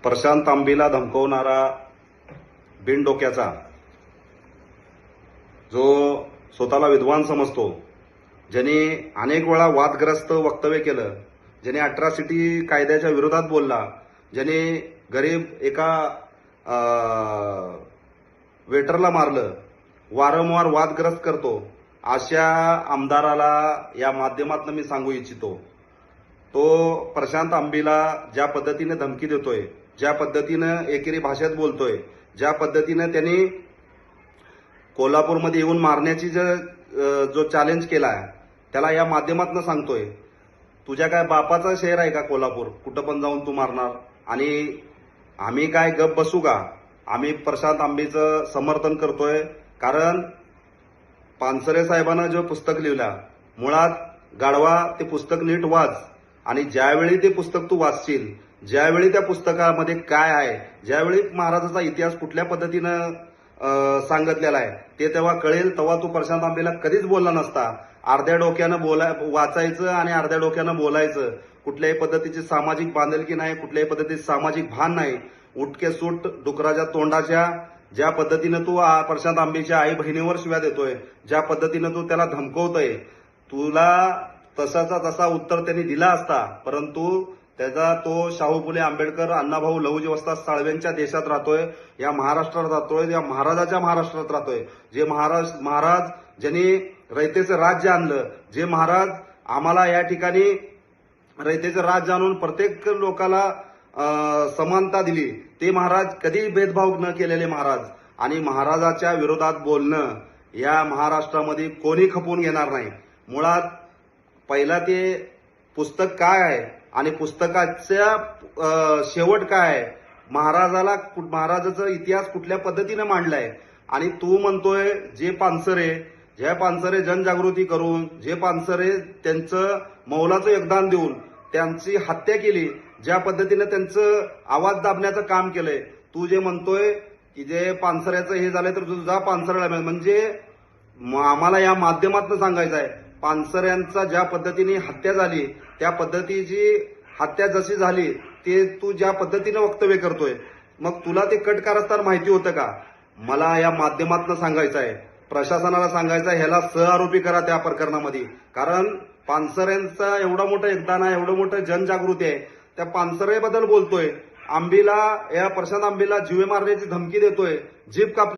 प्रशांत आंबीला धमकवणारा बिनडोक्याचा, जो स्वतःला विद्वान समजतो, ज्याने अनेक वेळा वादग्रस्त वक्तव्य केलं, ज्याने अट्रॉसिटी कायद्याच्या विरोधात बोलला, ज्याने गरीब एका वेटरला मारलं, वारंवार वादग्रस्त करतो, अशा आमदाराला या माध्यमातून मी सांगू इच्छितो, तो प्रशांत आंबीला ज्या पद्धतीने धमकी देतोय, ज्या पद्धतीनं एकेरी भाषेत बोलतोय, ज्या पद्धतीनं त्यांनी कोल्हापूरमध्ये येऊन मारण्याची जो चॅलेंज केलाय, त्याला या माध्यमातून सांगतोय, तुझ्या काय बापाचा शहर आहे का कोल्हापूर? कुठं पण जाऊन तू मारणार? आणि आम्ही काय गप बसू का? आम्ही प्रशांत आंबेचं समर्थन करतोय, कारण पानसरे साहेबांना जे पुस्तक लिहिलं, मुळात गाढवा ते पुस्तक नीट वाच, आणि ज्यावेळी ते पुस्तक तू वाचशील, ज्यावेळी त्या पुस्तकामध्ये काय आहे, ज्यावेळी महाराजाचा इतिहास कुठल्या पद्धतीनं सांगितलेला आहे ते तेव्हा कळेल. तेव्हा तू प्रशांत आंबेला कधीच बोलला नसता. अर्ध्या डोक्यानं वाचायचं आणि अर्ध्या डोक्यानं बोलायचं. कुठल्याही पद्धतीची सामाजिक बांधिलकी नाही, कुठल्याही पद्धतीचे सामाजिक भान नाही. उठके सूट डुकराच्या तोंडाच्या ज्या पद्धतीनं तू प्रशांत आंबेच्या आई बहिणीवर शिव्या देतोय, ज्या पद्धतीनं तू त्याला धमकवतोय, तुला तसाचा तसा उत्तर त्यांनी दिला असता, परंतु त्याचा तो शाहू फुले आंबेडकर अण्णाभाऊ लहुजी वस्ताद साळवेंच्या देशात राहतोय, या महाराष्ट्रात राहतोय, या महाराजाच्या महाराष्ट्रात राहतोय. जे महाराज ज्यांनी रयतेचं राज्य आणलं, जे महाराज आम्हाला या ठिकाणी रयतेचं राज्य आणून प्रत्येक लोकाला समानता दिली, ते महाराज कधी भेदभाव न केलेले महाराज. आणि महाराजाच्या विरोधात बोलणं या महाराष्ट्रामध्ये कोणी खपवून घेणार नाही. मुळात पहिला ते पुस्तक काय आहे आणि पुस्तकाच्या शेवट काय आहे, महाराजाचा इतिहास कुठल्या पद्धतीने मांडलाय. आणि तू म्हणतोय ज्या पानसरे जनजागृती करून, जे पानसरे त्यांचं मौलाचं योगदान देऊन त्यांची हत्या केली, ज्या पद्धतीने त्यांचं आवाज दाबण्याचं काम केलंय, तू जे म्हणतोय की जे पानसऱ्याचं हे झालंय तर तुझा पानसऱ्याला, म्हणजे आम्हाला या माध्यमातून सांगायचं आहे, पानसऱ्यांचा ज्या पद्धतीने हत्या झाली, त्या पद्धतीची हत्या जशी झाली ते तू ज्या पद्धतीने वक्तव्य करतोय, मग तुला ते कट कारस्थान माहिती होतं का? मला या माध्यमातून सांगायचं आहे, प्रशासनाला सांगायचं आहे, ह्याला सहआरोपी करा त्या प्रकरणामध्ये. कारण पानसऱ्यांचा एवढा मोठं योगदान आहे, एवढं मोठं जनजागृती आहे. त्या पानसरेबद्दल बोलतोय, या प्रशांत आंबेला जीवे मारण्याची धमकी देतोय, जीभ काप